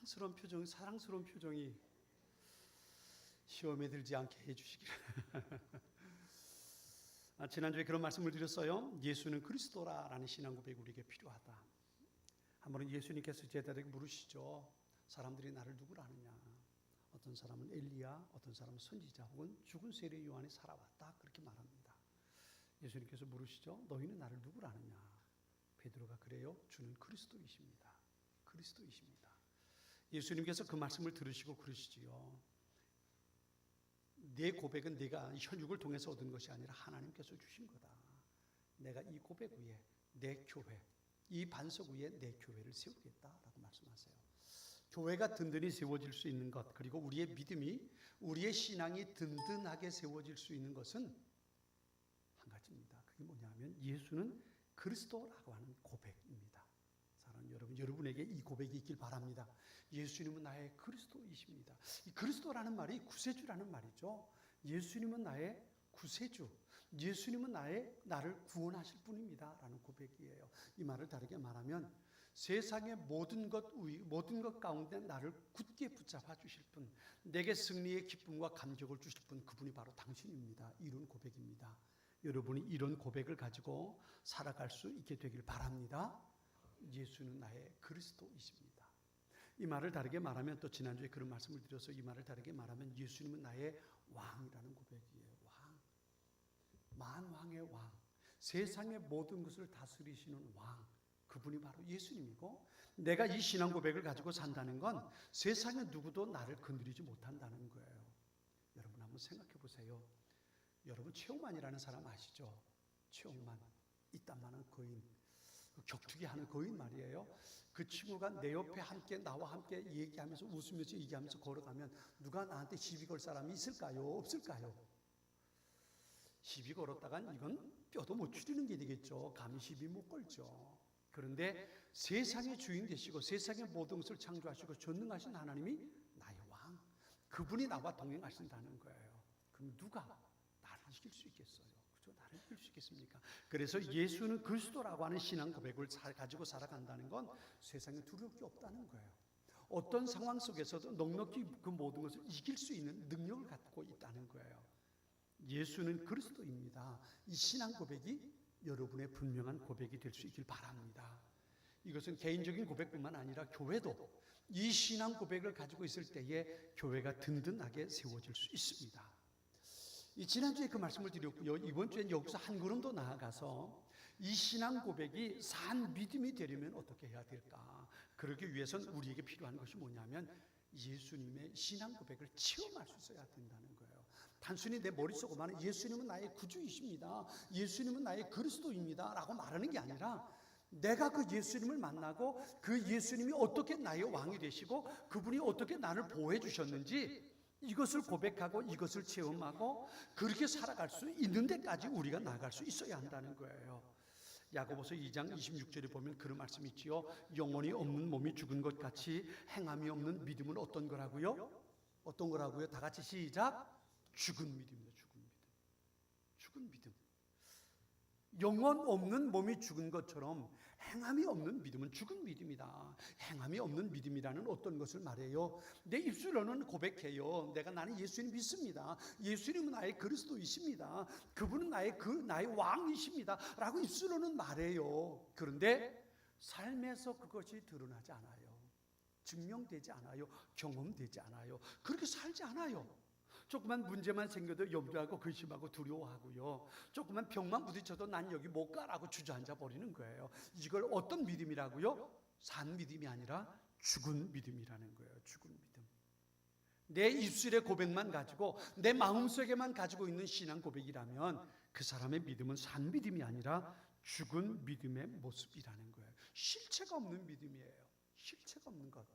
사랑스러운 표정이 시험에 들지 않게 해주시기를. 지난주에 그런 말씀을 드렸어요. 예수는 그리스도라라는 신앙 고백이 우리에게 필요하다. 한 번은 예수님께서 제자들에게 물으시죠. 사람들이 나를 누구라 하느냐. 어떤 사람은 엘리야, 어떤 사람은 선지자 혹은 죽은 세례 요한이 살아왔다, 그렇게 말합니다. 예수님께서 물으시죠. 너희는 나를 누구라 하느냐. 베드로가 그래요. 주는 그리스도이십니다. 그리스도이십니다. 예수님께서 그 말씀을 들으시고 그러시지요. 내 고백은 내가 혈육을 통해서 얻은 것이 아니라 하나님께서 주신 거다. 내가 이 고백 위에 내 교회, 이 반석 위에 내 교회를 세우겠다라고 말씀하세요. 교회가 든든히 세워질 수 있는 것, 그리고 우리의 믿음이, 우리의 신앙이 든든하게 세워질 수 있는 것은 한 가지입니다. 그게 뭐냐면 예수는 그리스도라고 하는 고백입니다. 사랑하는 여러분, 여러분에게 이 고백이 있길 바랍니다. 예수님은 나의 그리스도이십니다. 이 그리스도라는 말이 구세주라는 말이죠. 예수님은 나의 구세주, 예수님은 나를 구원하실 분입니다 라는 고백이에요. 이 말을 다르게 말하면 세상의 모든 것 가운데 나를 굳게 붙잡아 주실 분, 내게 승리의 기쁨과 감격을 주실 분, 그분이 바로 당신입니다. 이런 고백입니다. 여러분이 이런 고백을 가지고 살아갈 수 있게 되길 바랍니다. 예수는 나의 그리스도이십니다. 이 말을 다르게 말하면, 또 지난주에 그런 말씀을 드려서 이 말을 다르게 말하면 예수님은 나의 왕이라는 고백이에요. 왕, 만왕의 왕, 세상의 모든 것을 다스리시는 왕, 그분이 바로 예수님이고, 내가 이 신앙 고백을 가지고 산다는 건 세상에 누구도 나를 건드리지 못한다는 거예요. 여러분 한번 생각해 보세요. 여러분 최홍만이라는 사람 아시죠? 최홍만, 이딴만한 거인, 격투기 하는 거인 말이에요. 그 친구가 내 옆에 나와 함께 얘기하면서 웃으면서 얘기하면서 걸어가면 누가 나한테 시비 걸 사람이 있을까요? 없을까요? 시비 걸었다간 이건 뼈도 못 추리는 게 되겠죠. 감히 시비 못 걸죠. 그런데 세상의 주인 되시고 세상의 모든 것을 창조하시고 전능하신 하나님이 나의 왕, 그분이 나와 동행하신다는 거예요. 그럼 누가 나를 이길 수 있겠어요? 그죠? 나를 이길 수 있겠습니까? 그래서 예수는 그리스도라고 하는 신앙 고백을 가지고 살아간다는 건 세상에 두려울 게 없다는 거예요. 어떤 상황 속에서도 넉넉히 그 모든 것을 이길 수 있는 능력을 갖고 있다는 거예요. 예수는 그리스도입니다. 이 신앙 고백이 여러분의 분명한 고백이 될 수 있길 바랍니다. 이것은 개인적인 고백뿐만 아니라 교회도 이 신앙 고백을 가지고 있을 때에 교회가 든든하게 세워질 수 있습니다. 지난주에 그 말씀을 드렸고요. 이번 주엔 여기서 한 걸음 더 나아가서 이 신앙 고백이 산 믿음이 되려면 어떻게 해야 될까? 그러기 위해서는 우리에게 필요한 것이 뭐냐면 예수님의 신앙 고백을 체험할 수 있어야 된다는 거예요. 단순히 내 머릿속으로만 예수님은 나의 구주이십니다, 예수님은 나의 그리스도입니다 라고 말하는 게 아니라 내가 그 예수님을 만나고 그 예수님이 어떻게 나의 왕이 되시고 그분이 어떻게 나를 보호해 주셨는지 이것을 고백하고 이것을 체험하고 그렇게 살아갈 수 있는 데까지 우리가 나아갈 수 있어야 한다는 거예요. 야고보서 2장 26절에 보면 그런 말씀이 있지요. 영혼이 없는 몸이 죽은 것 같이 행함이 없는 믿음은 어떤 거라고요? 어떤 거라고요? 다 같이 시작. 죽은 믿음이다. 죽은 믿음. 죽은 믿음. 영혼 없는 몸이 죽은 것처럼 행함이 없는 믿음은 죽은 믿음이다. 행함이 없는 믿음이라는 어떤 것을 말해요? 내 입술로는 고백해요. 나는 예수님 믿습니다. 예수님은 나의 그리스도이십니다. 그분은 나의 왕이십니다 라고 입술로는 말해요. 그런데 삶에서 그것이 드러나지 않아요. 증명되지 않아요. 경험되지 않아요. 그렇게 살지 않아요. 조그만 문제만 생겨도 염려하고 근심하고 두려워하고요. 조그만 병만 부딪혀도 난 여기 못 가라고 주저앉아 버리는 거예요. 이걸 어떤 믿음이라고요? 산 믿음이 아니라 죽은 믿음이라는 거예요. 죽은 믿음. 내 입술의 고백만 가지고 내 마음속에만 가지고 있는 신앙 고백이라면 그 사람의 믿음은 산 믿음이 아니라 죽은 믿음의 모습이라는 거예요. 실체가 없는 믿음이에요. 실체가 없는 것,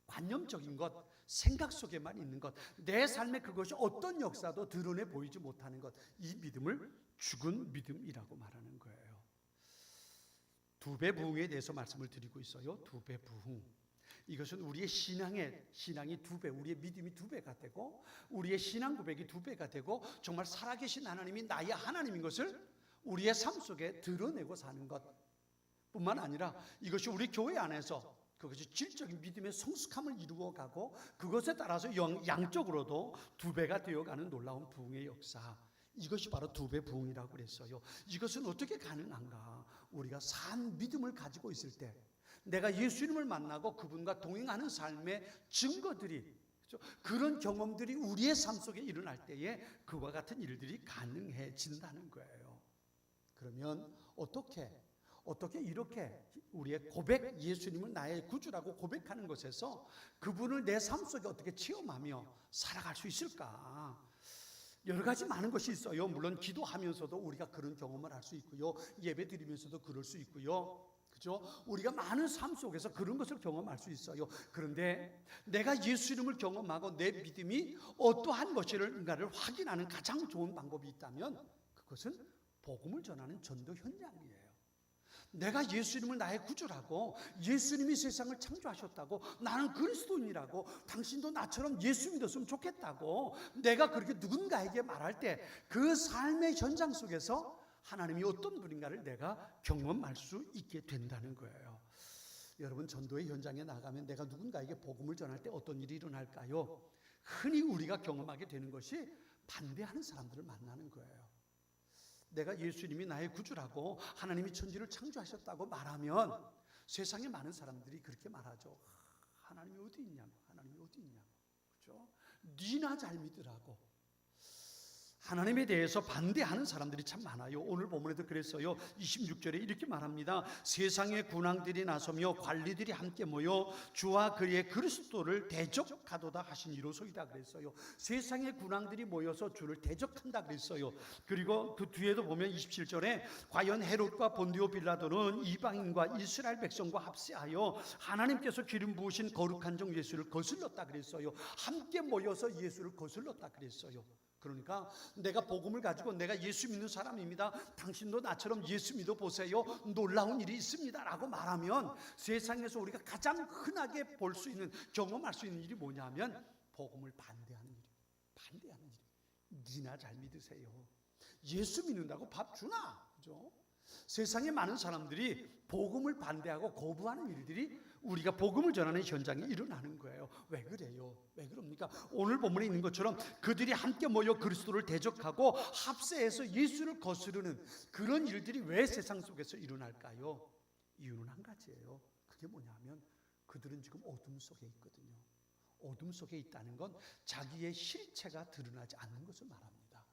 관념적인 것, 생각 속에만 있는 것, 내 삶에 그것이 어떤 역사도 드러내 보이지 못하는 것, 이 믿음을 죽은 믿음이라고 말하는 거예요. 두 배 부흥에 대해서 말씀을 드리고 있어요. 두 배 부흥. 이것은 우리의 신앙이 두 배, 우리의 믿음이 두 배가 되고 우리의 신앙 고백이 두 배가 되고 정말 살아계신 하나님이 나의 하나님인 것을 우리의 삶 속에 드러내고 사는 것 뿐만 아니라 이것이 우리 교회 안에서 그것이 질적인 믿음의 성숙함을 이루어가고 그것에 따라서 양적으로도 2배가 되어가는 놀라운 부흥의 역사, 이것이 바로 2배 부흥이라고 그랬어요. 이것은 어떻게 가능한가? 우리가 산 믿음을 가지고 있을 때, 내가 예수님을 만나고 그분과 동행하는 삶의 증거들이, 그런 경험들이 우리의 삶 속에 일어날 때에 그와 같은 일들이 가능해진다는 거예요. 그러면 어떻게 이렇게 우리의 고백, 예수님을 나의 구주라고 고백하는 것에서 그분을 내 삶 속에 어떻게 체험하며 살아갈 수 있을까? 여러 가지 많은 것이 있어요. 물론 기도하면서도 우리가 그런 경험을 할 수 있고요. 예배 드리면서도 그럴 수 있고요. 그죠? 우리가 많은 삶 속에서 그런 것을 경험할 수 있어요. 그런데 내가 예수님을 경험하고 내 믿음이 어떠한 것인가를 확인하는 가장 좋은 방법이 있다면 그것은 복음을 전하는 전도 현장이에요. 내가 예수님을 나의 구주라고, 예수님이 세상을 창조하셨다고, 나는 그리스도인이라고, 당신도 나처럼 예수 믿었으면 좋겠다고 내가 그렇게 누군가에게 말할 때 그 삶의 현장 속에서 하나님이 어떤 분인가를 내가 경험할 수 있게 된다는 거예요. 여러분, 전도의 현장에 나가면 내가 누군가에게 복음을 전할 때 어떤 일이 일어날까요? 흔히 우리가 경험하게 되는 것이 반대하는 사람들을 만나는 거예요. 내가 예수님이 나의 구주라고, 하나님이 천지를 창조하셨다고 말하면 세상에 많은 사람들이 그렇게 말하죠. 하나님이 어디 있냐고, 하나님이 어디 있냐고, 그렇죠? 니나 잘 믿으라고. 하나님에 대해서 반대하는 사람들이 참 많아요. 오늘 본문에도 그랬어요. 26절에 이렇게 말합니다. 세상의 군왕들이 나서며 관리들이 함께 모여 주와 그의 그리스도를 대적하도다 하신 이로소이다 그랬어요. 세상의 군왕들이 모여서 주를 대적한다 그랬어요. 그리고 그 뒤에도 보면 27절에 과연 헤롯과 본디오 빌라도는 이방인과 이스라엘 백성과 합세하여 하나님께서 기름 부으신 거룩한 종 예수를 거슬렀다 그랬어요. 함께 모여서 예수를 거슬렀다 그랬어요. 그러니까 내가 복음을 가지고 내가 예수 믿는 사람입니다, 당신도 나처럼 예수 믿어 보세요, 놀라운 일이 있습니다 라고 말하면 세상에서 우리가 가장 흔하게 볼 수 있는, 경험할 수 있는 일이 뭐냐면 복음을 반대하는 일이에요. 니나 잘 믿으세요. 예수 믿는다고 밥 주나? 그죠? 세상에 많은 사람들이 복음을 반대하고 거부하는 일들이 우리가 복음을 전하는 현장에 일어나는 거예요. 왜 그래요? 왜 그럽니까? 오늘 본문에 있는 것처럼 그들이 함께 모여 그리스도를 대적하고 합세해서 예수를 거스르는 그런 일들이 왜 세상 속에서 일어날까요? 이유는 한 가지예요. 그게 뭐냐면 그들은 지금 어둠 속에 있거든요. 어둠 속에 있다는 건 자기의 실체가 드러나지 않는 것을 말합니다.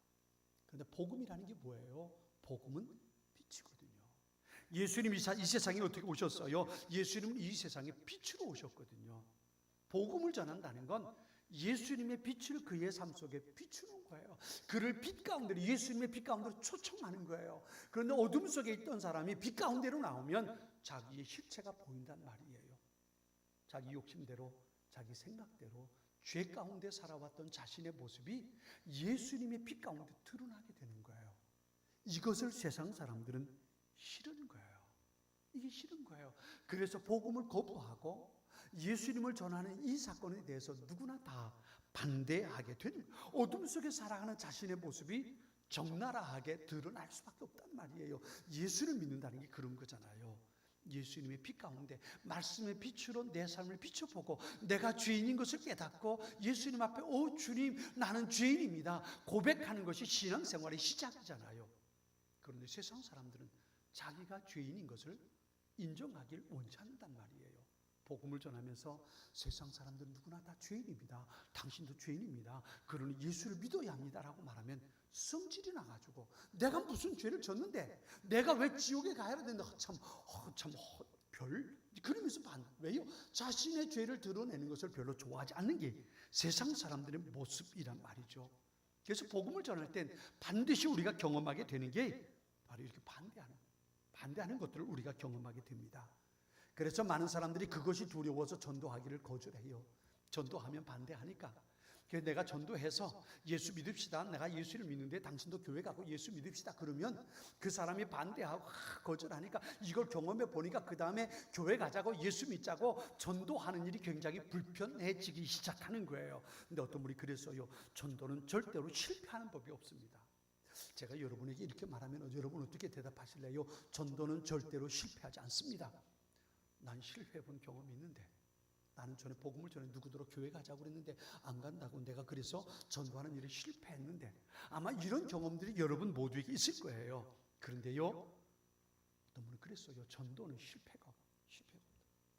그런데 복음이라는 게 뭐예요? 복음은 빛이거든요. 예수님이 이 세상에 어떻게 오셨어요? 예수님은 이 세상에 빛으로 오셨거든요. 복음을 전한다는 건 예수님의 빛을 그의 삶 속에 비추는 거예요. 그를 빛 가운데로, 예수님의 빛 가운데로 초청하는 거예요. 그런데 어둠 속에 있던 사람이 빛 가운데로 나오면 자기의 실체가 보인단 말이에요. 자기 욕심대로, 자기 생각대로 죄 가운데 살아왔던 자신의 모습이 예수님의 빛 가운데 드러나게 되는 거예요. 이것을 세상 사람들은 싫은 거예요. 이게 싫은 거예요. 그래서 복음을 거부하고 예수님을 전하는 이 사건에 대해서 누구나 다 반대하게 되는 거예요. 어둠 속에 살아가는 자신의 모습이 적나라하게 드러날 수밖에 없단 말이에요. 예수를 믿는다는 게 그런 거잖아요. 예수님의 빛 가운데 말씀의 빛으로 내 삶을 비춰보고 내가 죄인인 것을 깨닫고 예수님 앞에 주님 나는 죄인입니다 고백하는 것이 신앙생활의 시작이잖아요. 그런데 세상 사람들은 자기가 죄인인 것을 인정하길 원치 않는단 말이에요. 복음을 전하면서 세상 사람들은 누구나 다 죄인입니다, 당신도 죄인입니다, 그러니 예수를 믿어야 합니다라고 말하면 성질이 나가지고 내가 무슨 죄를 졌는데 내가 왜 지옥에 가야 되는데 그러면서 왜요? 자신의 죄를 드러내는 것을 별로 좋아하지 않는 게 세상 사람들의 모습이란 말이죠. 그래서 복음을 전할 땐 반드시 우리가 경험하게 되는 게 바로 이렇게 반대하는 것들을 우리가 경험하게 됩니다. 그래서 많은 사람들이 그것이 두려워서 전도하기를 거절해요. 전도하면 반대하니까. 그래서 내가 전도해서 예수 믿읍시다, 내가 예수를 믿는데 당신도 교회 가고 예수 믿읍시다 그러면 그 사람이 반대하고 거절하니까 이걸 경험해 보니까 그 다음에 교회 가자고 예수 믿자고 전도하는 일이 굉장히 불편해지기 시작하는 거예요. 근데 어떤 분이 그랬어요. 전도는 절대로 실패하는 법이 없습니다. 제가 여러분에게 이렇게 말하면 여러분 어떻게 대답하실래요? 전도는 절대로 실패하지 않습니다. 난 실패해본 경험이 있는데, 나는 전에 복음을 전에 누구더러 교회 가자고 그랬는데 안 간다고, 내가 그래서 전도하는 일에 실패했는데, 아마 이런 경험들이 여러분 모두에게 있을 거예요. 그런데요, 어떤 분은 그랬어요. 전도는 실패가 없다.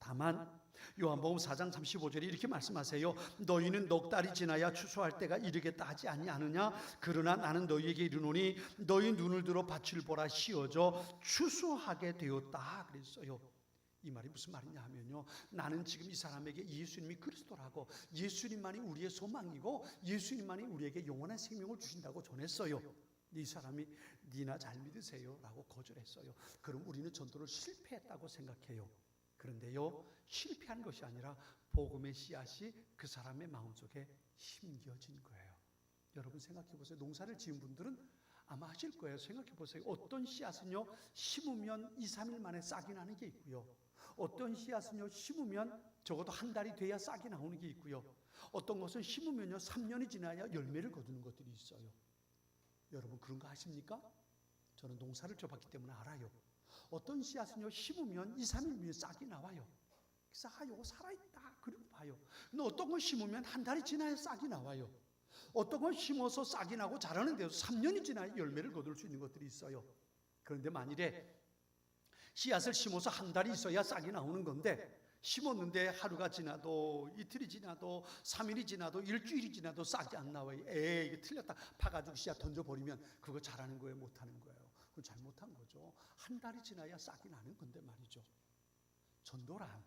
다만 요한복음 4장 35절에 이렇게 말씀하세요. 너희는 넉 달이 지나야 추수할 때가 이르겠다 하지 아니하느냐? 그러나 나는 너희에게 이르노니 너희 눈을 들어 밭을 보라, 씌어져 추수하게 되었다 그랬어요. 이 말이 무슨 말이냐 하면요, 나는 지금 이 사람에게 예수님이 그리스도라고, 예수님만이 우리의 소망이고 예수님만이 우리에게 영원한 생명을 주신다고 전했어요. 이 사람이 니나 잘 믿으세요 라고 거절했어요. 그럼 우리는 전도를 실패했다고 생각해요. 그런데요, 실패한 것이 아니라 복음의 씨앗이 그 사람의 마음속에 심겨진 거예요. 여러분 생각해 보세요. 농사를 지은 분들은 아마 하실 거예요. 생각해 보세요. 어떤 씨앗은요, 심으면 2, 3일 만에 싹이 나는 게 있고요. 어떤 씨앗은요, 심으면 적어도 한 달이 돼야 싹이 나오는 게 있고요. 어떤 것은 심으면요, 3년이 지나야 열매를 거두는 것들이 있어요. 여러분 그런 거 아십니까? 저는 농사를 져봤기 때문에 알아요. 어떤 씨앗은요, 심으면 2, 3일 뒤에 싹이 나와요. 싹이 살아있다 그리고 봐요. 근데 어떤 건 심으면 한 달이 지나야 싹이 나와요. 어떤 건 심어서 싹이 나고 자라는데도 3년이 지나야 열매를 거둘 수 있는 것들이 있어요. 그런데 만일에 씨앗을 심어서 한 달이 있어야 싹이 나오는 건데, 심었는데 하루가 지나도 이틀이 지나도 3일이 지나도 일주일이 지나도 싹이 안 나와요. 이게 틀렸다. 파가지고 씨앗 던져버리면 그거 잘하는 거예요, 못하는 거예요? 그건 잘못한 거죠. 한 달이 지나야 싹이 나는 건데 말이죠. 전도란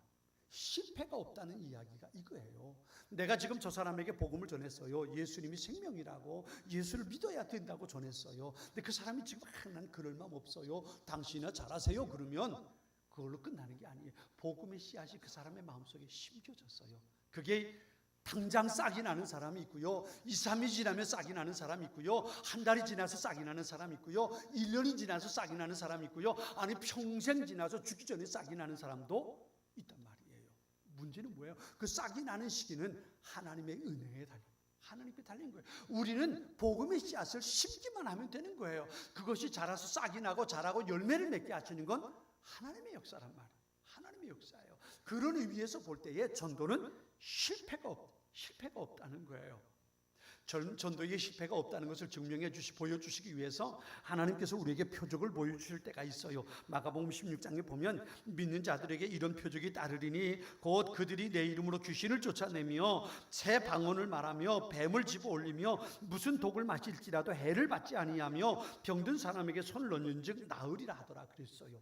실패가 없다는 이야기가 이거예요. 내가 지금 저 사람에게 복음을 전했어요. 예수님이 생명이라고, 예수를 믿어야 된다고 전했어요. 근데 그 사람이 지금 난 그럴 마음 없어요, 당신이나 잘하세요 그러면 그걸로 끝나는 게 아니에요. 복음의 씨앗이 그 사람의 마음속에 심겨졌어요. 그게 당장 싹이 나는 사람이 있고요, 2, 3일이 지나면 싹이 나는 사람이 있고요, 한 달이 지나서 싹이 나는 사람이 있고요, 1년이 지나서 싹이 나는 사람이 있고요, 아니 평생 지나서 죽기 전에 싹이 나는 사람도 있단 말이에요. 문제는 뭐예요? 그 싹이 나는 시기는 하나님의 은혜에 달린, 하나님께 달린 거예요. 우리는 복음의 씨앗을 심기만 하면 되는 거예요. 그것이 자라서 싹이 나고 자라고 열매를 맺게 하시는 건 하나님의 역사란 말이에요. 하나님의 역사예요. 그런 의미에서 볼 때에 전도는 실패가 없다는 거예요. 전도에 실패가 없다는 것을 증명해 보여주시기 위해서 하나님께서 우리에게 표적을 보여주실 때가 있어요. 마가복음 16장에 보면 믿는 자들에게 이런 표적이 따르리니 곧 그들이 내 이름으로 귀신을 쫓아내며 새 방언을 말하며 뱀을 집어 올리며 무슨 독을 마실지라도 해를 받지 아니하며 병든 사람에게 손을 얹은즉 나으리라 하더라 그랬어요.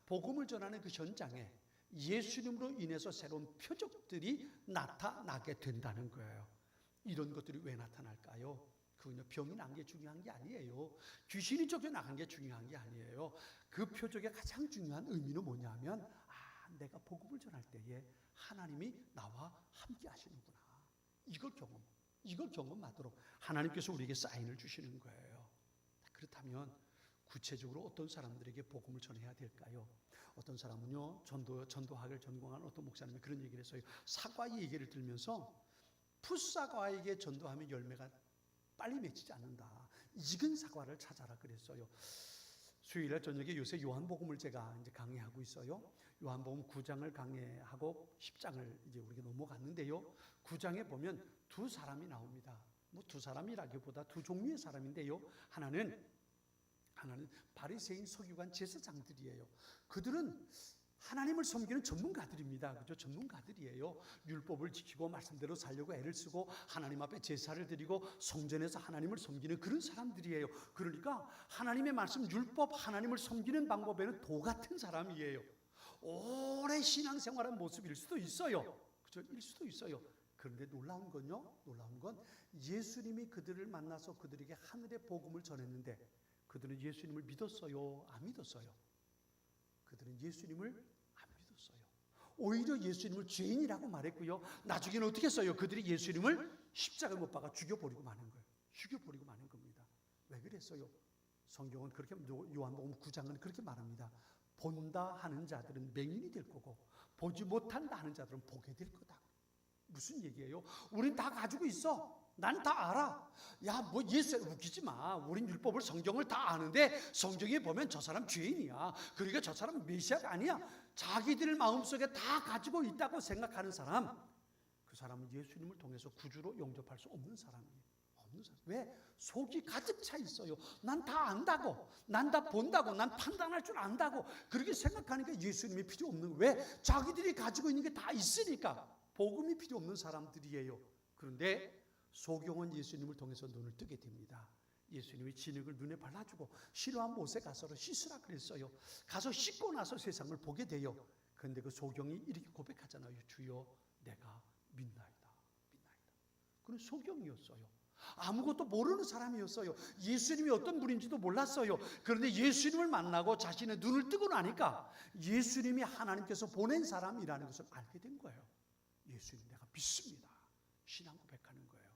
복음을 전하는 그 현장에 예수님으로 인해서 새로운 표적들이 나타나게 된다는 거예요. 이런 것들이 왜 나타날까요? 그건요, 병이 난 게 중요한 게 아니에요. 귀신이 쫓겨나간 게 중요한 게 아니에요. 그 표적의 가장 중요한 의미는 뭐냐면, 내가 복음을 전할 때에 하나님이 나와 함께 하시는구나. 이걸 경험하도록 하나님께서 우리에게 사인을 주시는 거예요. 그렇다면 구체적으로 어떤 사람들에게 복음을 전해야 될까요? 어떤 사람은요, 전도학을 전공한 어떤 목사님이 그런 얘기를 했어요. 사과의 얘기를 들면서 풋사과에게 전도하면 열매가 빨리 맺히지 않는다. 익은 사과를 찾아라 그랬어요. 수요일날 저녁에 요새 요한복음을 제가 이제 강의하고 있어요. 요한복음 9장을 강의하고 10장을 이제 우리가 넘어갔는데요. 9장에 보면 두 사람이 나옵니다. 뭐 두 사람이라기보다 두 종류의 사람인데요. 하나는 바리새인 서기관 제사장들이에요. 그들은 하나님을 섬기는 전문가들입니다. 그죠? 전문가들이에요. 율법을 지키고 말씀대로 살려고 애를 쓰고 하나님 앞에 제사를 드리고 성전에서 하나님을 섬기는 그런 사람들이에요. 그러니까 하나님의 말씀, 율법, 하나님을 섬기는 방법에는 도 같은 사람이에요. 오래 신앙생활한 모습일 수도 있어요. 그죠? 일 수도 있어요. 그런데 놀라운 건 예수님이 그들을 만나서 그들에게 하늘의 복음을 전했는데 그들은 예수님을 믿었어요? 안 믿었어요? 그들은 예수님을 안 믿었어요. 오히려 예수님을 죄인이라고 말했고요. 나중에는 어떻게 했어요? 그들이 예수님을 십자가에 못 박아 죽여버리고 마는 거예요. 죽여버리고 마는 겁니다. 왜 그랬어요? 성경은 그렇게, 요한복음 9장은 그렇게 말합니다. 본다 하는 자들은 맹인이 될 거고 보지 못한다 하는 자들은 보게 될 거다. 무슨 얘기예요? 우린 다 가지고 있어. 난 다 알아. 야, 뭐 예수 웃기지 마. 우린 율법을 성경을 다 아는데 성경에 보면 저 사람 죄인이야. 그러니까 저 사람 메시아가 아니야. 자기들 마음속에 다 가지고 있다고 생각하는 사람, 그 사람은 예수님을 통해서 구주로 영접할 수 없는 사람이에요. 없는 사람. 왜? 속이 가득 차 있어요. 난 다 안다고, 난 다 본다고, 난 판단할 줄 안다고 그렇게 생각하니까 예수님이 필요 없는 거예요. 왜? 자기들이 가지고 있는 게 다 있으니까. 복음이 필요 없는 사람들이에요. 그런데 소경은 예수님을 통해서 눈을 뜨게 됩니다. 예수님이 진흙을 눈에 발라주고 시로한 못에 가서 씻으라 그랬어요. 가서 씻고 나서 세상을 보게 돼요. 그런데 그 소경이 이렇게 고백하잖아요. 주여, 내가 믿나이다. 믿나이다. 그는 소경이었어요. 아무것도 모르는 사람이었어요. 예수님이 어떤 분인지도 몰랐어요. 그런데 예수님을 만나고 자신의 눈을 뜨고 나니까 예수님이 하나님께서 보낸 사람이라는 것을 알게 된 거예요. 예수님 내가 믿습니다. 신앙 고백하는 거예요.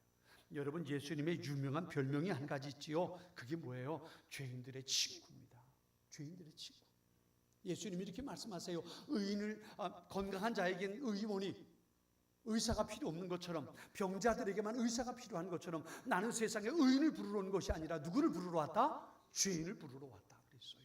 여러분, 예수님의 유명한 별명이 한 가지 있지요. 그게 뭐예요? 죄인들의 친구입니다. 죄인들의 친구. 예수님이 이렇게 말씀하세요. 건강한 자에겐 의원이 의사가 필요 없는 것처럼, 병자들에게만 의사가 필요한 것처럼 나는 세상에 의인을 부르러 온 것이 아니라 누구를 부르러 왔다? 죄인을 부르러 왔다 그랬어요.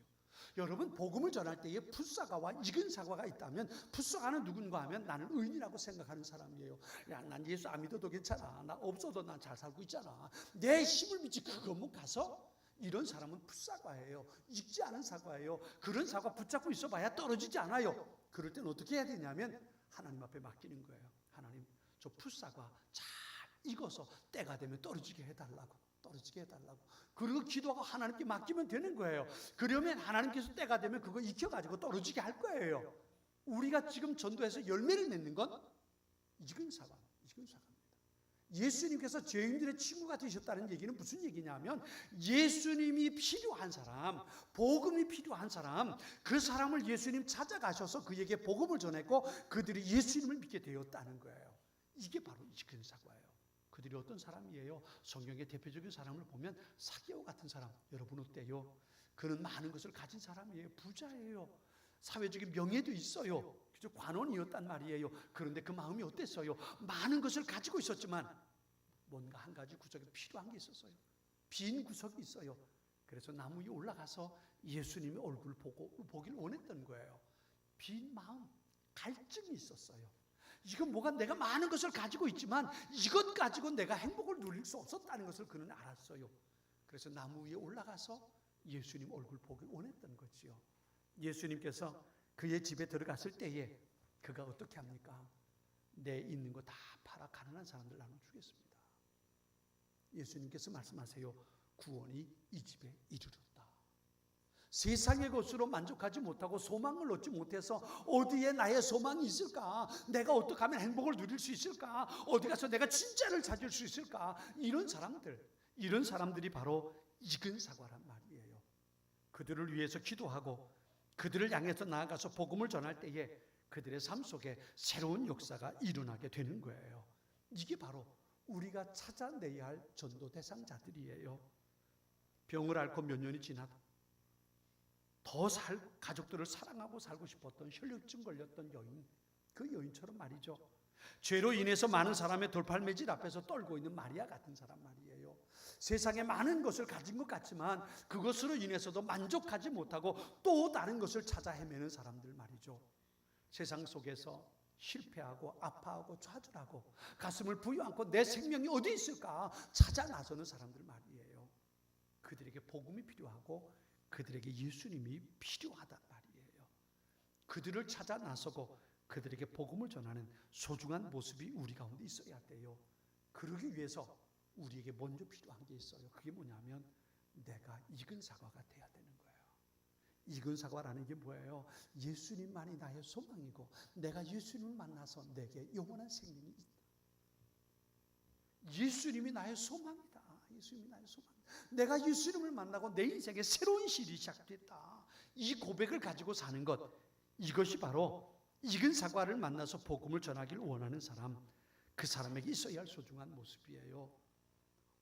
여러분, 복음을 전할 때에 풋사과와 익은 사과가 있다면 풋사과는 누군가 하면 나는 의인이라고 생각하는 사람이에요. 야, 난 예수 안 믿어도 괜찮아. 나 없어도 난 잘 살고 있잖아. 내 힘을 믿지. 그거 못 가서? 이런 사람은 풋사과예요. 익지 않은 사과예요. 그런 사과 붙잡고 있어봐야 떨어지지 않아요. 그럴 땐 어떻게 해야 되냐면 하나님 앞에 맡기는 거예요. 하나님, 저 풋사과 잘 익어서 때가 되면 떨어지게 해달라고. 떨어지게 해달라고. 그리고 기도하고 하나님께 맡기면 되는 거예요. 그러면 하나님께서 때가 되면 그거 익혀가지고 떨어지게 할 거예요. 우리가 지금 전도해서 열매를 맺는 건 익은 사과, 익은 사과입니다. 예수님께서 죄인들의 친구가 되셨다는 얘기는 무슨 얘기냐면 예수님이 필요한 사람, 복음이 필요한 사람, 그 사람을 예수님 찾아가셔서 그에게 복음을 전했고 그들이 예수님을 믿게 되었다는 거예요. 이게 바로 익은 사과예요. 그들이 어떤 사람이에요? 성경의 대표적인 사람을 보면 사개오 같은 사람. 여러분 어때요? 그는 많은 것을 가진 사람이에요. 부자예요. 사회적인 명예도 있어요. 관원이었단 말이에요. 그런데 그 마음이 어땠어요? 많은 것을 가지고 있었지만 뭔가 한 가지 구석에 필요한 게 있었어요. 빈 구석이 있어요. 그래서 나무 위에 올라가서 예수님의 얼굴을 보길 원했던 거예요. 빈 마음, 갈증이 있었어요. 이건 뭐가 내가 많은 것을 가지고 있지만 이것 가지고 내가 행복을 누릴 수 없었다는 것을 그는 알았어요. 그래서 나무 위에 올라가서 예수님 얼굴 보기 원했던 거지요. 예수님께서 그의 집에 들어갔을 때에 그가 어떻게 합니까? 내 있는 거 다 팔아 가난한 사람들 나눠주겠습니다. 예수님께서 말씀하세요. 구원이 이 집에 이르렀다. 세상의 것으로 만족하지 못하고 소망을 얻지 못해서 어디에 나의 소망이 있을까? 내가 어떻게 하면 행복을 누릴 수 있을까? 어디 가서 내가 진짜를 찾을 수 있을까? 이런 사람들이 바로 익은 사과란 말이에요. 그들을 위해서 기도하고 그들을 향해서 나아가서 복음을 전할 때에 그들의 삶 속에 새로운 역사가 일어나게 되는 거예요. 이게 바로 우리가 찾아내야 할 전도 대상자들이에요. 병을 앓고 몇 년이 지나도 가족들을 사랑하고 살고 싶었던 혈류증 걸렸던 여인, 그 여인처럼 말이죠. 죄로 인해서 많은 사람의 돌팔매질 앞에서 떨고 있는 마리아 같은 사람 말이에요. 세상에 많은 것을 가진 것 같지만 그것으로 인해서도 만족하지 못하고 또 다른 것을 찾아 헤매는 사람들 말이죠. 세상 속에서 실패하고 아파하고 좌절하고 가슴을 부여안고 내 생명이 어디 있을까 찾아 나서는 사람들 말이에요. 그들에게 복음이 필요하고 그들에게 예수님이 필요하단 말이에요. 그들을 찾아 나서고 그들에게 복음을 전하는 소중한 모습이 우리 가운데 있어야 돼요. 그러기 위해서 우리에게 먼저 필요한 게 있어요. 그게 뭐냐면 내가 익은 사과가 돼야 되는 거예요. 익은 사과라는 게 뭐예요? 예수님만이 나의 소망이고 내가 예수님을 만나서 내게 영원한 생명이 있다. 예수님이 나의 소망이다. 예수님이 나의 소망. 내가 예수님을 만나고 내 인생에 새로운 시절이 시작됐다. 이 고백을 가지고 사는 것, 이것이 바로 익은 사과를 만나서 복음을 전하기를 원하는 사람, 그 사람에게 있어야 할 소중한 모습이에요.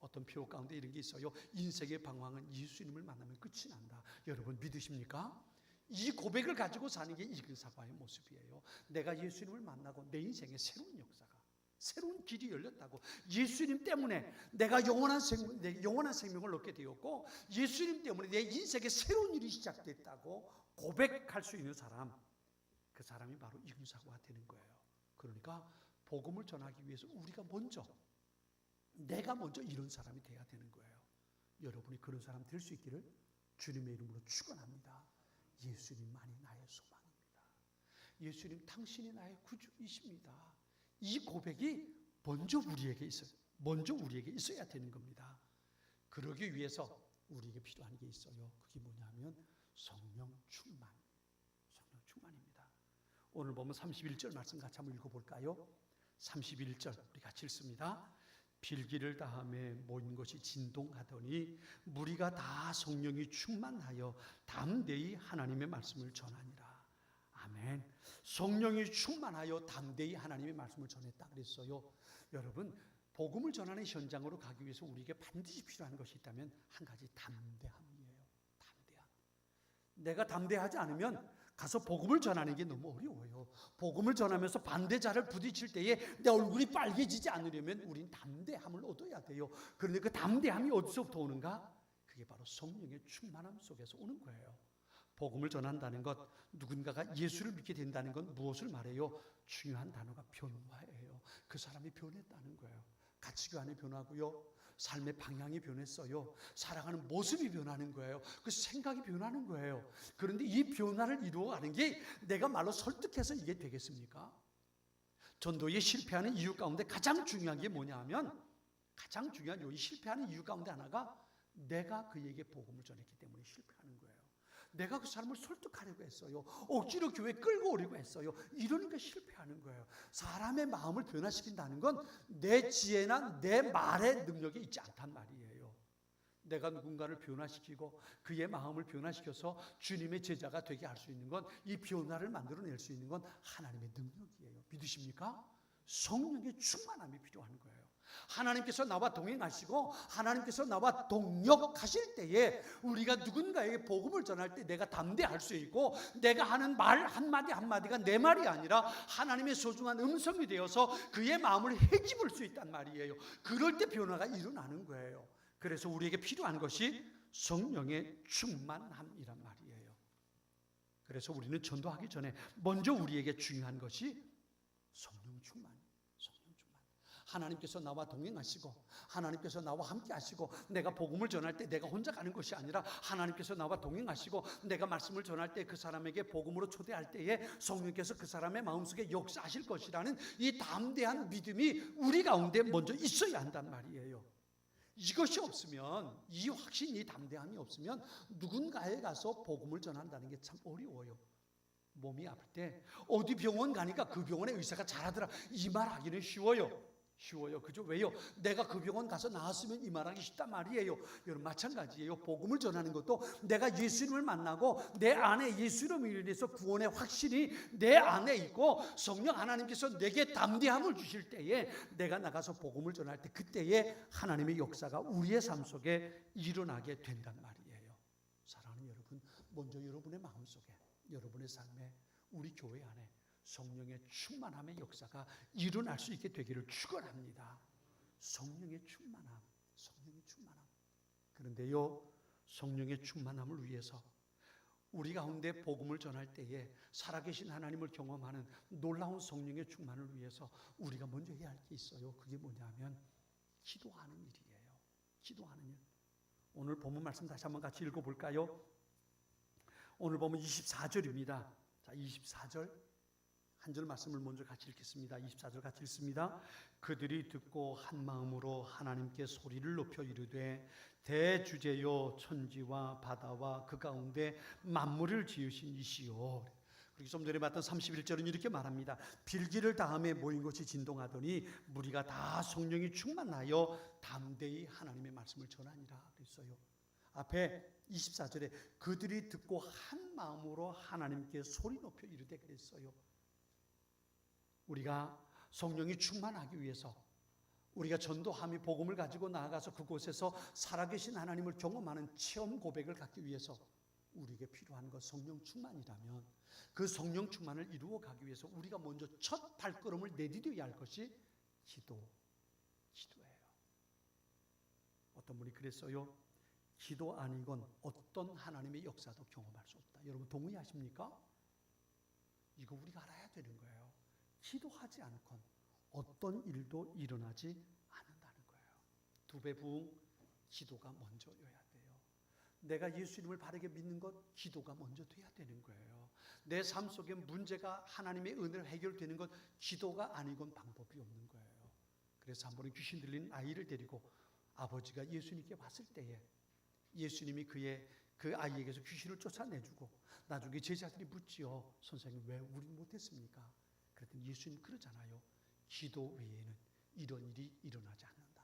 어떤 표현 가운데 이런 게 있어요. 인생의 방황은 예수님을 만나면 끝이 난다. 여러분 믿으십니까? 이 고백을 가지고 사는 게 익은 사과의 모습이에요. 내가 예수님을 만나고 내 인생의 새로운 역사가 새로운 길이 열렸다고. 예수님 때문에 내가 영원한 생명을 얻게 되었고, 예수님 때문에 내 인생에 새로운 일이 시작됐다고 고백할 수 있는 사람, 그 사람이 바로 이금사고가 되는 거예요. 그러니까 복음을 전하기 위해서 내가 먼저 이런 사람이 돼야 되는 거예요. 여러분이 그런 사람 될 수 있기를 주님의 이름으로 축원합니다. 예수님만이 나의 소망입니다. 예수님 당신이 나의 구주이십니다. 이 고백이 먼저 우리에게 있어야 되는 겁니다. 그러기 위해서 우리에게 필요한 게 있어요. 그게 뭐냐면 성령 충만입니다. 오늘 보면 31절 말씀 같이 한번 읽어볼까요? 31절 우리 같이 읽습니다. 빌기를 다함에 모인 것이 진동하더니 무리가 다 성령이 충만하여 담대히 하나님의 말씀을 전하니라. 아멘. 성령이 충만하여 담대히 하나님의 말씀을 전했다 그랬어요. 여러분, 복음을 전하는 현장으로 가기 위해서 우리에게 반드시 필요한 것이 있다면 한 가지, 담대함이에요. 담대함. 내가 담대하지 않으면 가서 복음을 전하는 게 너무 어려워요. 복음을 전하면서 반대자를 부딪힐 때에 내 얼굴이 빨개지지 않으려면 우린 담대함을 얻어야 돼요. 그런데 그 담대함이 어디서부터 오는가? 그게 바로 성령의 충만함 속에서 오는 거예요. 복음을 전한다는 것, 누군가가 예수를 믿게 된다는 건 무엇을 말해요? 중요한 단어가 변화예요. 그 사람이 변했다는 거예요. 가치관이 변하고요, 삶의 방향이 변했어요. 살아가는 모습이 변하는 거예요. 그 생각이 변하는 거예요. 그런데 이 변화를 이루어가는 게 내가 말로 설득해서 이게 되겠습니까? 전도에 실패하는 이유 가운데 가장 중요한 게 뭐냐 하면, 가장 중요한 이 실패하는 이유 가운데 하나가 내가 그에게 복음을 전했기 때문에 실패하는 거예요. 내가 그 사람을 설득하려고 했어요. 억지로 교회에 끌고 오려고 했어요. 이러니까 실패하는 거예요. 사람의 마음을 변화시킨다는 건 내 지혜나 내 말의 능력이 있지 않단 말이에요. 내가 누군가를 변화시키고 그의 마음을 변화시켜서 주님의 제자가 되게 할 수 있는 건, 이 변화를 만들어낼 수 있는 건 하나님의 능력이에요. 믿으십니까? 성령의 충만함이 필요한 거예요. 하나님께서 나와 동행하시고 하나님께서 나와 동역하실 때에 우리가 누군가에게 복음을 전할 때 내가 담대할 수 있고, 내가 하는 말 한마디 한마디가 내 말이 아니라 하나님의 소중한 음성이 되어서 그의 마음을 헤집을 수 있단 말이에요. 그럴 때 변화가 일어나는 거예요. 그래서 우리에게 필요한 것이 성령의 충만함이란 말이에요. 그래서 우리는 전도하기 전에 먼저 우리에게 중요한 것이 성령 충만. 하나님께서 나와 동행하시고 하나님께서 나와 함께 하시고, 내가 복음을 전할 때 내가 혼자 가는 것이 아니라 하나님께서 나와 동행하시고, 내가 말씀을 전할 때 그 사람에게 복음으로 초대할 때에 성령께서 그 사람의 마음속에 역사하실 것이라는 이 담대한 믿음이 우리 가운데 먼저 있어야 한단 말이에요. 이것이 없으면, 이 확신, 이 담대함이 없으면 누군가에 가서 복음을 전한다는 게 참 어려워요. 몸이 아플 때 어디 병원 가니까 그 병원의 의사가 잘하더라, 이 말 하기는 쉬워요. 그죠? 왜요? 내가 그 병원 가서 나았으면 이 말하기 쉽단 말이에요. 여러분, 마찬가지예요. 복음을 전하는 것도 내가 예수님을 만나고 내 안에 예수님을 인해서 구원의 확신이 내 안에 있고 성령 하나님께서 내게 담대함을 주실 때에 내가 나가서 복음을 전할 때, 그때에 하나님의 역사가 우리의 삶 속에 일어나게 된단 말이에요. 사랑하는 여러분, 먼저 여러분의 마음속에, 여러분의 삶에, 우리 교회 안에 성령의 충만함의 역사가 일어날 수 있게 되기를 축원합니다. 성령의 충만함. 그런데요, 성령의 충만함을 위해서 우리 가운데 복음을 전할 때에 살아계신 하나님을 경험하는 놀라운 성령의 충만을 위해서 우리가 먼저 해야 할 게 있어요. 그게 뭐냐면 기도하는 일이에요. 기도하는 일. 오늘 본문 말씀 다시 한번 같이 읽어볼까요? 오늘 보면 24절입니다. 자, 24절 한 절 말씀을 먼저 같이 읽겠습니다. 24절 같이 읽습니다. 그들이 듣고 한 마음으로 하나님께 소리를 높여 이르되 대주제요 천지와 바다와 그 가운데 만물을 지으신 이시요. 그리고 좀 전에 봤던 31절은 이렇게 말합니다. 빌기를 다함에 모인 것이 진동하더니 무리가 다 성령이 충만하여 담대히 하나님의 말씀을 전하니라 그랬어요. 앞에 24절에 그들이 듣고 한 마음으로 하나님께 소리 높여 이르되 그랬어요. 우리가 성령이 충만하기 위해서, 우리가 전도함이 복음을 가지고 나아가서 그곳에서 살아계신 하나님을 경험하는 체험 고백을 갖기 위해서 우리에게 필요한 것 성령 충만이라면, 그 성령 충만을 이루어 가기 위해서 우리가 먼저 첫 발걸음을 내디뎌야 할 것이 기도예요. 어떤 분이 그랬어요. 기도 아니건 어떤 하나님의 역사도 경험할 수 없다. 여러분 동의하십니까? 이거 우리가 알아야 되는 거예요. 기도하지 않건 어떤 일도 일어나지 않는다는 거예요. 두 배 부흥, 기도가 먼저여야 돼요. 내가 예수님을 바르게 믿는 것, 기도가 먼저 돼야 되는 거예요. 내 삶 속에 문제가 하나님의 은혜로 해결되는 것, 기도가 아니건 방법이 없는 거예요. 그래서 한 번은 귀신 들린 아이를 데리고 아버지가 예수님께 왔을 때에 예수님이 그 아이에게서 귀신을 쫓아내주고 나중에 제자들이 묻지요. 선생님 왜 우리 못했습니까? 그랬더니 예수님 그러잖아요. 기도 외에는 이런 일이 일어나지 않는다.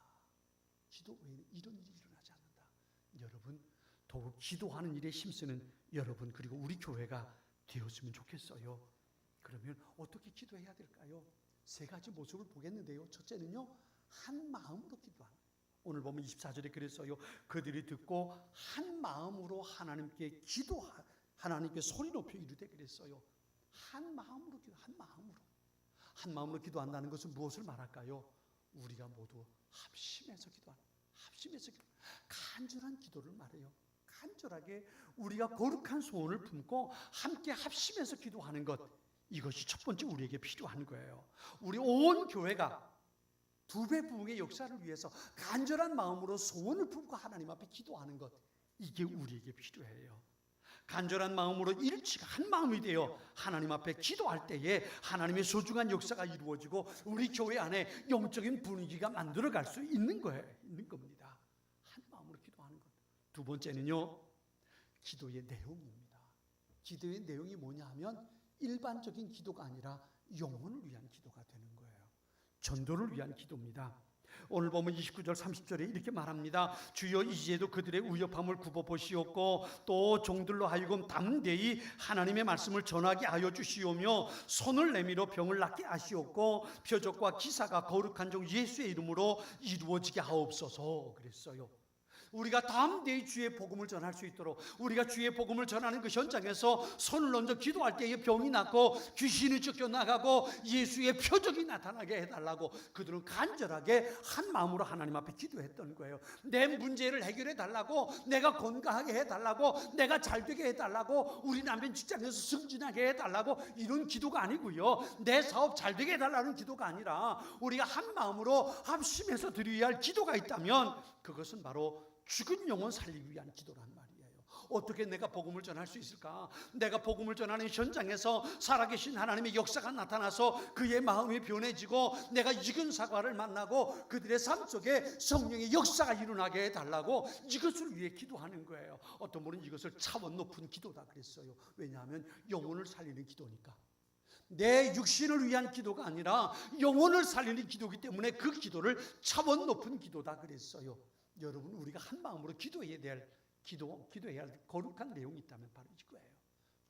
기도 외에는 이런 일이 일어나지 않는다. 여러분 더욱 기도하는 일에 힘쓰는 여러분 그리고 우리 교회가 되었으면 좋겠어요. 그러면 어떻게 기도해야 될까요? 세 가지 모습을 보겠는데요. 첫째는요. 한 마음으로 기도하는. 오늘 보면 24절에 그랬어요. 그들이 듣고 한 마음으로 하나님께 하나님께 소리 높여 이르되 그랬어요. 한 마음으로 기도, 한 마음으로 기도한다는 것은 무엇을 말할까요? 우리가 모두 합심해서 기도하는, 간절한 기도를 말해요. 간절하게 우리가 거룩한 소원을 품고 함께 합심해서 기도하는 것, 이것이 첫 번째 우리에게 필요한 거예요. 우리 온 교회가 두 배 부흥의 역사를 위해서 간절한 마음으로 소원을 품고 하나님 앞에 기도하는 것, 이게 우리에게 필요해요. 간절한 마음으로 일치가 한 마음이 되어 하나님 앞에 기도할 때에 하나님의 소중한 역사가 이루어지고 우리 교회 안에 영적인 분위기가 만들어갈 수 있는 겁니다. 한 마음으로 기도하는 것. 두 번째는요, 기도의 내용입니다. 기도의 내용이 뭐냐 하면 일반적인 기도가 아니라 영혼을 위한 기도가 되는 거예요. 전도를 위한 기도입니다. 오늘 보면 29절 30절에 이렇게 말합니다. 주여 이제도 그들의 우협함을 굽어보시옵고 또 종들로 하여금 담대히 하나님의 말씀을 전하게 하여 주시오며 손을 내밀어 병을 낫게 하시옵고 표적과 기사가 거룩한 종 예수의 이름으로 이루어지게 하옵소서 그랬어요. 우리가 담대히 주의 복음을 전할 수 있도록 우리가 주의 복음을 전하는 그 현장에서 손을 얹어 기도할 때에 병이 낫고 귀신이 쫓겨나가고 예수의 표적이 나타나게 해달라고 그들은 간절하게 한 마음으로 하나님 앞에 기도했던 거예요. 내 문제를 해결해 달라고, 내가 건강하게 해달라고, 내가 잘되게 해달라고, 우리 남편 직장에서 승진하게 해달라고, 이런 기도가 아니고요, 내 사업 잘되게 해달라는 기도가 아니라 우리가 한 마음으로 합심해서 드려야 할 기도가 있다면 그것은 바로 죽은 영혼 살리기 위한 기도란 말이에요. 어떻게 내가 복음을 전할 수 있을까? 내가 복음을 전하는 현장에서 살아계신 하나님의 역사가 나타나서 그의 마음이 변해지고 내가 익은 사과를 만나고 그들의 삶 속에 성령의 역사가 일어나게 해달라고 이것을 위해 기도하는 거예요. 어떤 분은 이것을 차원 높은 기도다 그랬어요. 왜냐하면 영혼을 살리는 기도니까. 내 육신을 위한 기도가 아니라 영혼을 살리는 기도이기 때문에 그 기도를 차원 높은 기도다 그랬어요. 여러분 우리가 한 마음으로 기도해야 할 거룩한 내용이 있다면 바로 이거예요.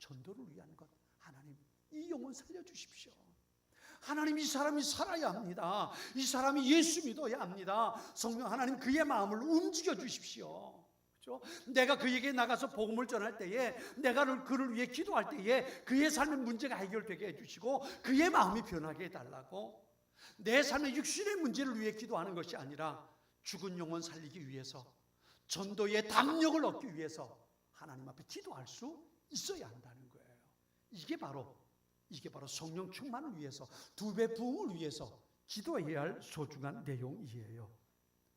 전도를 위한 것. 하나님 이 영혼 살려주십시오. 하나님 이 사람이 살아야 합니다. 이 사람이 예수 믿어야 합니다. 성령 하나님 그의 마음을 움직여 주십시오. 그렇죠? 내가 그에게 나가서 복음을 전할 때에 내가 그를 위해 기도할 때에 그의 삶의 문제가 해결되게 해주시고 그의 마음이 변하게 해달라고. 내 삶의 육신의 문제를 위해 기도하는 것이 아니라 죽은 영혼 살리기 위해서 전도의 담력을 얻기 위해서 하나님 앞에 기도할 수 있어야 한다는 거예요. 이게 바로 성령 충만을 위해서 두 배 부흥을 위해서 기도해야 할 소중한 내용이에요.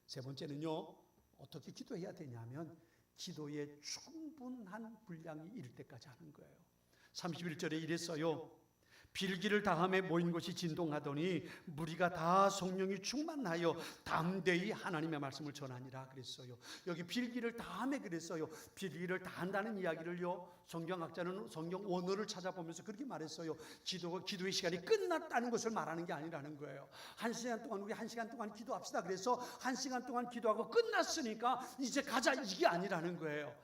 세 번째는요, 어떻게 기도해야 되냐면 기도에 충분한 분량이 이를 때까지 하는 거예요. 31절에 이랬어요. 빌기를 다함에 모인 것이 진동하더니 무리가 다 성령이 충만하여 담대히 하나님의 말씀을 전하니라 그랬어요. 여기 빌기를 다함에 그랬어요. 빌기를 다한다는 이야기를요, 성경학자는 성경 원어를 찾아보면서 그렇게 말했어요. 기도의 시간이 끝났다는 것을 말하는 게 아니라는 거예요. 한 시간 동안 우리 한 시간 동안 기도합시다. 그래서 한 시간 동안 기도하고 끝났으니까 이제 가자 이게 아니라는 거예요.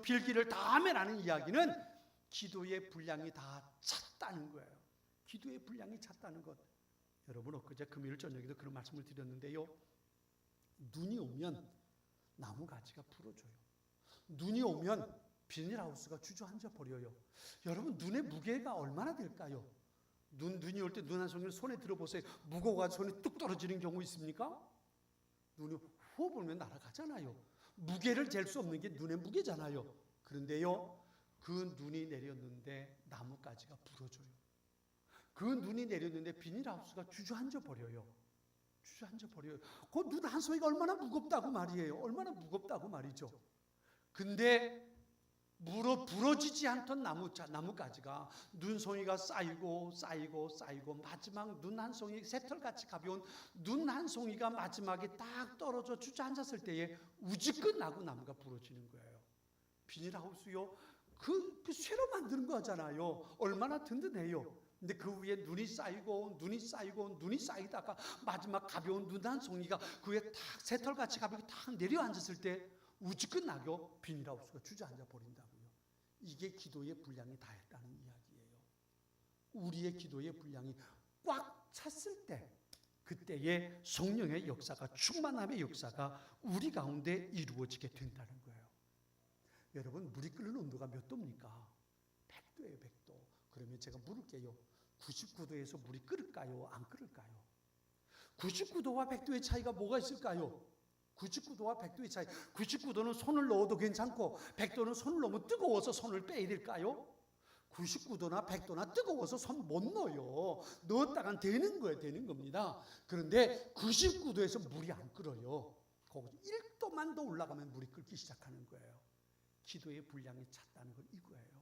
빌기를 다함에라는 이야기는 기도의 분량이 다 찼다는 거예요. 기도의 분량이 찼다는 것. 여러분 엊그제 금요일 저녁에도 그런 말씀을 드렸는데요. 눈이 오면 나무가지가 부러져요. 눈이 오면 비닐하우스가 주저앉아 버려요. 여러분 눈의 무게가 얼마나 될까요? 눈이 올 때 눈 한 송이를 손에 들어보세요. 무거워가지고 손에 뚝 떨어지는 경우 있습니까? 눈이 후 불면 날아가잖아요. 무게를 잴 수 없는 게 눈의 무게잖아요. 그런데요, 그 눈이 내렸는데 나뭇가지가 부러져요. 그 눈이 내렸는데 비닐하우스가 주저앉아 버려요. 주저앉아 버려요. 그 눈 한 송이가 얼마나 무겁다고 말이에요. 얼마나 무겁다고 말이죠. 근데 부러지지 않던 나뭇가지가 눈송이가 쌓이고 마지막 눈 한 송이, 새털같이 가벼운 눈 한 송이가 마지막에 딱 떨어져 주저앉았을 때에 우지끝 나고 나무가 부러지는 거예요. 비닐하우스요, 그 쇠로 만드는 거잖아요. 얼마나 든든해요. 근데 그 위에 눈이 쌓이다가 마지막 가벼운 눈 한 송이가 그 위에 탁 새털같이 가볍게 탁 내려앉았을 때 우지끝 나고 비닐하우스가 주저앉아 버린다고요. 이게 기도의 분량이 다했다는 이야기예요. 우리의 기도의 분량이 꽉 찼을 때, 그때의 성령의 역사가, 충만함의 역사가 우리 가운데 이루어지게 된다는 거예요. 여러분, 물이 끓는 온도가 몇 도입니까? 100도예요, 100도. 그러면 제가 물을게요. 99도에서 물이 끓을까요? 안 끓을까요? 99도와 100도의 차이가 뭐가 있을까요? 99도와 100도의 차이. 99도는 손을 넣어도 괜찮고 100도는 손을 너무 뜨거워서 손을 빼야 될까요? 99도나 100도나 뜨거워서 손 못 넣어요. 넣었다간 되는 거예요. 되는 겁니다. 그런데 99도에서 물이 안 끓어요. 거기서 1도만 더 올라가면 물이 끓기 시작하는 거예요. 기도의 분량이 찼다는 건 이거예요.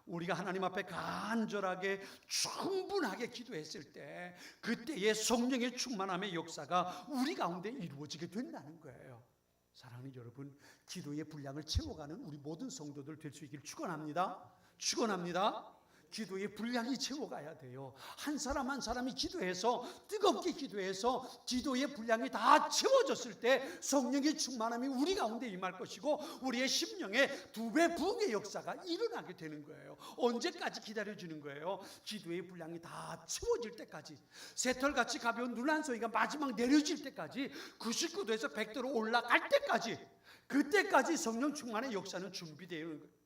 우리가 하나님 앞에 간절하게 충분하게 기도했을 때 그때의 성령의 충만함의 역사가 우리 가운데 이루어지게 된다는 거예요. 사랑하는 여러분, 기도의 분량을 채워가는 우리 모든 성도들 될 수 있기를 축원합니다. 축원합니다. 기도의 분량이 채워가야 돼요. 한 사람 한 사람이 기도해서, 뜨겁게 기도해서 기도의 분량이 다 채워졌을 때 성령의 충만함이 우리 가운데 임할 것이고 우리의 심령에 2배 부흥의 역사가 일어나게 되는 거예요. 언제까지 기다려주는 거예요? 기도의 분량이 다 채워질 때까지, 새털같이 가벼운 눈 한 송이가 마지막 내려질 때까지, 99도에서 100도로 올라갈 때까지, 그때까지 성령 충만의 역사는 준비되어 있는 거예요.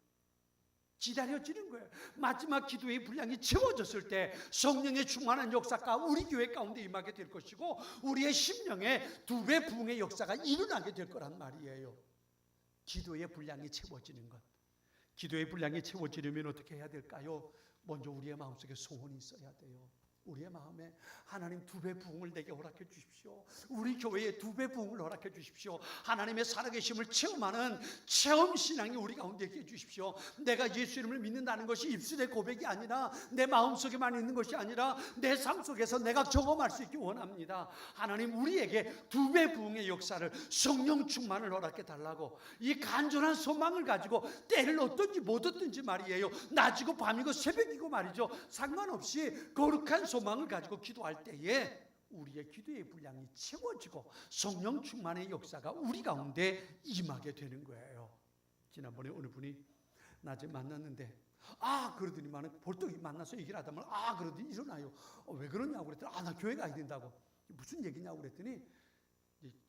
기다려지는 거예요. 마지막 기도의 분량이 채워졌을 때 성령의 충만한 역사가 우리 교회 가운데 임하게 될 것이고 우리의 심령에 2배 부흥의 역사가 일어나게 될 거란 말이에요. 기도의 분량이 채워지는 것. 기도의 분량이 채워지려면 어떻게 해야 될까요? 먼저 우리의 마음속에 소원이 있어야 돼요. 우리의 마음에 하나님 2배 부흥을 내게 허락해 주십시오. 우리 교회에 2배 부흥을 허락해 주십시오. 하나님의 살아계심을 체험하는 체험신앙이 우리 가운데 있게 해주십시오. 내가 예수 이름을 믿는다는 것이 입술의 고백이 아니라 내 마음속에만 있는 것이 아니라 내 삶 속에서 내가 경험할 수 있기 원합니다. 하나님, 우리에게 2배 부흥의 역사를, 성령 충만을 허락해 달라고 이 간절한 소망을 가지고 때를 얻든지 못 얻든지 말이에요. 낮이고 밤이고 새벽이고 말이죠, 상관없이 거룩한 소망을 가지고 기도할 때에 우리의 기도의 분량이 채워지고 성령 충만의 역사가 우리 가운데 임하게 되는 거예요. 지난번에 어느 분이 낮에 만났는데 그러더니만 벌떡 만나서 얘기를 하다 보면 그러더니 일어나요. 왜 그러냐고 그랬더니 나 교회 가야 된다고. 무슨 얘기냐고 그랬더니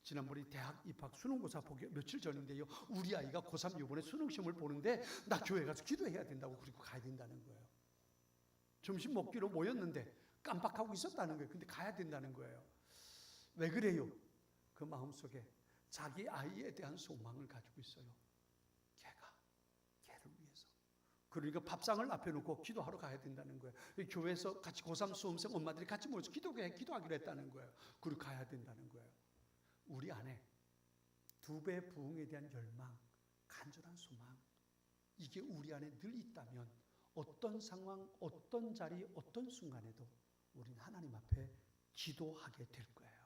지난번에 대학 입학 수능고사 보기 며칠 전인데요, 우리 아이가 고3 이번에 수능시험을 보는데 나 교회 가서 기도해야 된다고, 그리고 가야 된다는 거예요. 점심 먹기로 모였는데 깜빡하고 있었다는 거예요. 근데 가야 된다는 거예요. 왜 그래요? 그 마음속에 자기 아이에 대한 소망을 가지고 있어요. 걔를 위해서. 그러니까 밥상을 앞에 놓고 기도하러 가야 된다는 거예요. 교회에서 같이 고3 수험생 엄마들이 같이 모여서 기도하기로 했다는 거예요. 그리고 가야 된다는 거예요. 우리 안에 2배 부흥에 대한 열망, 간절한 소망, 이게 우리 안에 늘 있다면 어떤 상황, 어떤 자리, 어떤 순간에도 우리는 하나님 앞에 기도하게 될 거예요.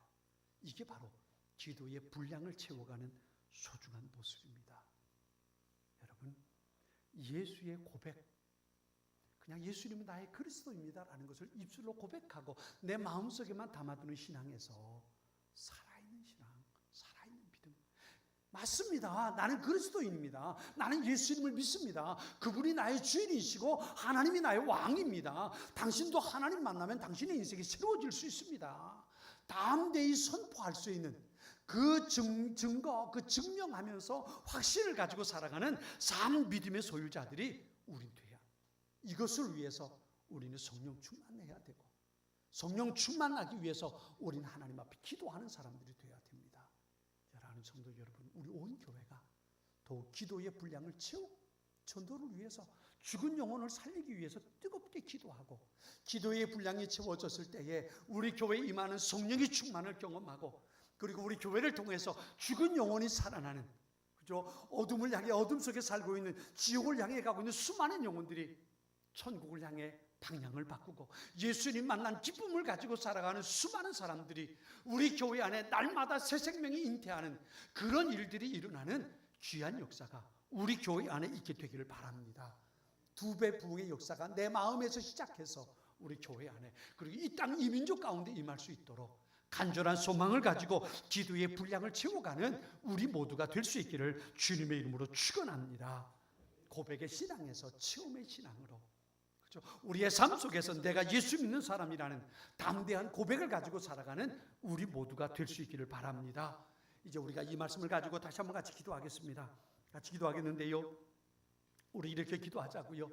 이게 바로 기도의 분량을 채워가는 소중한 모습입니다. 여러분, 예수의 고백, 그냥 예수님은 나의 그리스도입니다 라는 것을 입술로 고백하고 내 마음속에만 담아두는 신앙에서 살아있는 신앙, 살아있는 믿음. 맞습니다. 나는 그리스도인입니다. 나는 예수님을 믿습니다. 그분이 나의 주인이시고 하나님이 나의 왕입니다. 당신도 하나님 만나면 당신의 인생이 새로워질 수 있습니다. 담대히 선포할 수 있는 그 증거, 그 증명하면서 확신을 가지고 살아가는 산 믿음의 소유자들이 우리 돼야. 이것을 위해서 우리는 성령 충만해야 되고, 성령 충만하기 위해서 우리는 하나님 앞에 기도하는 사람들이 되어야 됩니다. 사랑하는 성도 여러분, 우리 온 교회가 더욱 기도의 분량을 채우고 전도를 위해서, 죽은 영혼을 살리기 위해서 뜨겁게 기도하고, 기도의 분량이 채워졌을 때에 우리 교회에 임하는 성령의 충만을 경험하고, 그리고 우리 교회를 통해서 죽은 영혼이 살아나는, 그죠? 어둠을 향해, 어둠 속에 살고 있는, 지옥을 향해 가고 있는 수많은 영혼들이 천국을 향해 방향을 바꾸고 예수님 만난 기쁨을 가지고 살아가는 수많은 사람들이 우리 교회 안에 날마다 새 생명이 잉태하는 그런 일들이 일어나는 귀한 역사가 우리 교회 안에 있게 되기를 바랍니다. 2배 부흥의 역사가 내 마음에서 시작해서 우리 교회 안에, 그리고 이 땅 이민족 가운데 임할 수 있도록 간절한 소망을 가지고 기도의 분량을 채워가는 우리 모두가 될 수 있기를 주님의 이름으로 축원합니다. 고백의 신앙에서 체험의 신앙으로, 그렇죠? 우리의 삶 속에서 내가 예수 믿는 사람이라는 담대한 고백을 가지고 살아가는 우리 모두가 될 수 있기를 바랍니다. 이제 우리가 이 말씀을 가지고 다시 한번 같이 기도하겠습니다. 같이 기도하겠는데요, 우리 이렇게 기도하자고요.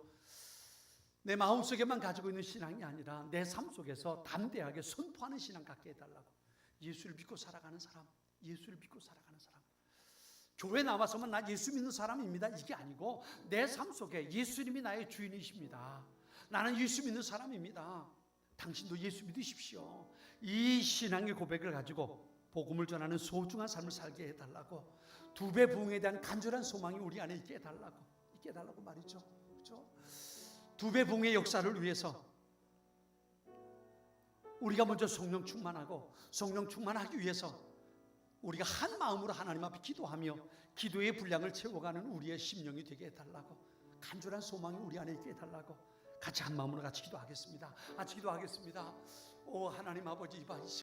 내 마음속에만 가지고 있는 신앙이 아니라 내 삶 속에서 담대하게 선포하는 신앙 갖게 해달라고. 예수를 믿고 살아가는 사람, 예수를 믿고 살아가는 사람, 교회 나와서만 나 예수 믿는 사람입니다 이게 아니고 내 삶 속에 예수님이 나의 주인이십니다, 나는 예수 믿는 사람입니다, 당신도 예수 믿으십시오, 이 신앙의 고백을 가지고 복음을 전하는 소중한 삶을 살게 해달라고, 2배 부흥에 대한 간절한 소망이 우리 안에 있게 해달라고 말이죠. 그렇죠? 2배 부흥의 역사를 위해서 우리가 먼저 성령 충만하고, 성령 충만하기 위해서 우리가 한 마음으로 하나님 앞에 기도하며 기도의 분량을 채워가는 우리의 심령이 되게 해달라고, 간절한 소망이 우리 안에 있게 해달라고 같이 한 마음으로 같이 기도하겠습니다. 같이 기도하겠습니다. 오 하나님 아버지,